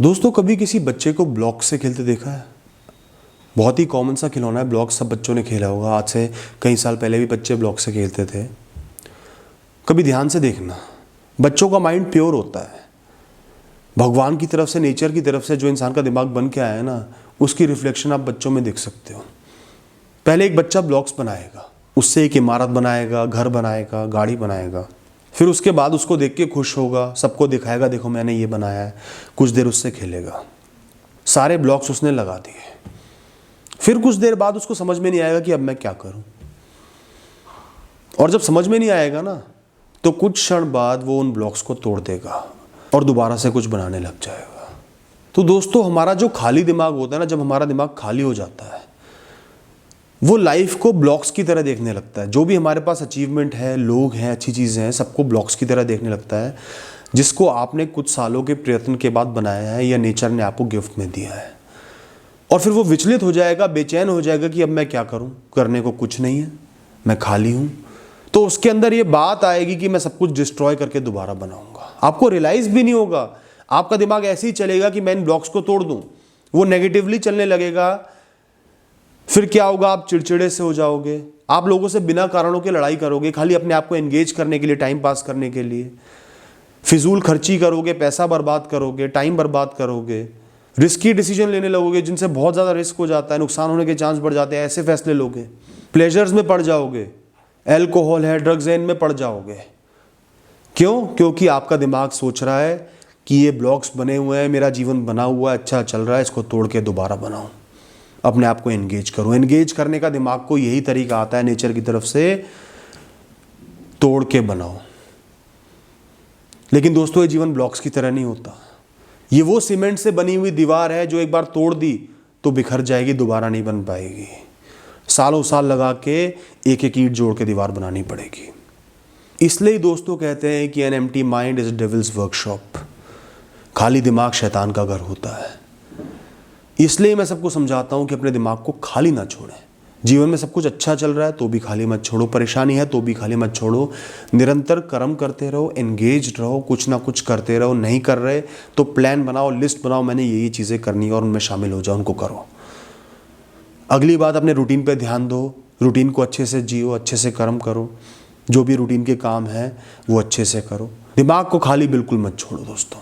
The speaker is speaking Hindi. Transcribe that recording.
दोस्तों कभी किसी बच्चे को ब्लॉक से खेलते देखा है? बहुत ही कॉमन सा खिलौना है ब्लॉक, सब बच्चों ने खेला होगा। आज से कई साल पहले भी बच्चे ब्लॉक से खेलते थे। कभी ध्यान से देखना, बच्चों का माइंड प्योर होता है। भगवान की तरफ से, नेचर की तरफ से जो इंसान का दिमाग बन के आया है ना, उसकी रिफ्लेक्शन आप बच्चों में देख सकते हो। पहले एक बच्चा ब्लॉक्स बनाएगा, उससे एक इमारत बनाएगा, घर बनाएगा, गाड़ी बनाएगा। फिर उसके बाद उसको देख के खुश होगा, सबको दिखाएगा देखो मैंने ये बनाया है। कुछ देर उससे खेलेगा, सारे ब्लॉक्स उसने लगा दिए। फिर कुछ देर बाद उसको समझ में नहीं आएगा कि अब मैं क्या करूं। और जब समझ में नहीं आएगा ना, तो कुछ क्षण बाद वो उन ब्लॉक्स को तोड़ देगा और दोबारा से कुछ बनाने लग जाएगा। तो दोस्तों हमारा जो खाली दिमाग होता है ना, जब हमारा दिमाग खाली हो जाता है, वो लाइफ को ब्लॉक्स की तरह देखने लगता है। जो भी हमारे पास अचीवमेंट है, लोग हैं, अच्छी चीज़ें हैं, सबको ब्लॉक्स की तरह देखने लगता है, जिसको आपने कुछ सालों के प्रयत्न के बाद बनाया है या नेचर ने आपको गिफ्ट में दिया है। और फिर वो विचलित हो जाएगा, बेचैन हो जाएगा कि अब मैं क्या करूं, करने को कुछ नहीं है, मैं खाली हूं। तो उसके अंदर ये बात आएगी कि मैं सब कुछ डिस्ट्रॉय करके दोबारा बनाऊंगा। आपको रियलाइज भी नहीं होगा, आपका दिमाग ऐसे ही चलेगा कि मैं इन ब्लॉक्स को तोड़ दूं। वो नेगेटिवली चलने लगेगा। फिर क्या होगा, आप चिड़चिड़े से हो जाओगे, आप लोगों से बिना कारणों के लड़ाई करोगे, खाली अपने आप को एंगेज करने के लिए, टाइम पास करने के लिए। फिजूल खर्ची करोगे, पैसा बर्बाद करोगे, टाइम बर्बाद करोगे, रिस्की डिसीजन लेने लगोगे जिनसे बहुत ज़्यादा रिस्क हो जाता है, नुकसान होने के चांस बढ़ जाते हैं, ऐसे फैसले लोगे। प्लेजर्स में पड़ जाओगे, एल्कोहल है, ड्रग्स है, इनमें पड़ जाओगे। क्यों? क्योंकि आपका दिमाग सोच रहा है कि ये ब्लॉक्स बने हुए हैं, मेरा जीवन बना हुआ है, अच्छा चल रहा है, इसको तोड़ के दोबारा बनाऊं, अपने आप को एंगेज करो। एंगेज करने का दिमाग को यही तरीका आता है नेचर की तरफ से, तोड़ के बनाओ। लेकिन दोस्तों ये जीवन ब्लॉक्स की तरह नहीं होता। ये वो सीमेंट से बनी हुई दीवार है जो एक बार तोड़ दी तो बिखर जाएगी, दोबारा नहीं बन पाएगी। सालों साल लगा के एक एक ईंट जोड़ के दीवार बनानी पड़ेगी। इसलिए दोस्तों कहते हैं कि an empty mind is devils workshop. खाली दिमाग शैतान का घर होता है। इसलिए मैं सबको समझाता हूं कि अपने दिमाग को खाली ना छोड़ें। जीवन में सब कुछ अच्छा चल रहा है तो भी खाली मत छोड़ो, परेशानी है तो भी खाली मत छोड़ो। निरंतर कर्म करते रहो, एंगेज रहो, कुछ ना कुछ करते रहो। नहीं कर रहे तो प्लान बनाओ, लिस्ट बनाओ, मैंने यही चीज़ें करनी है और उनमें शामिल हो जाओ, उनको करो। अगली बात, अपने रूटीन पे ध्यान दो, रूटीन को अच्छे से जियो, अच्छे से कर्म करो, जो भी रूटीन के काम है वो अच्छे से करो। दिमाग को खाली बिल्कुल मत छोड़ो दोस्तों।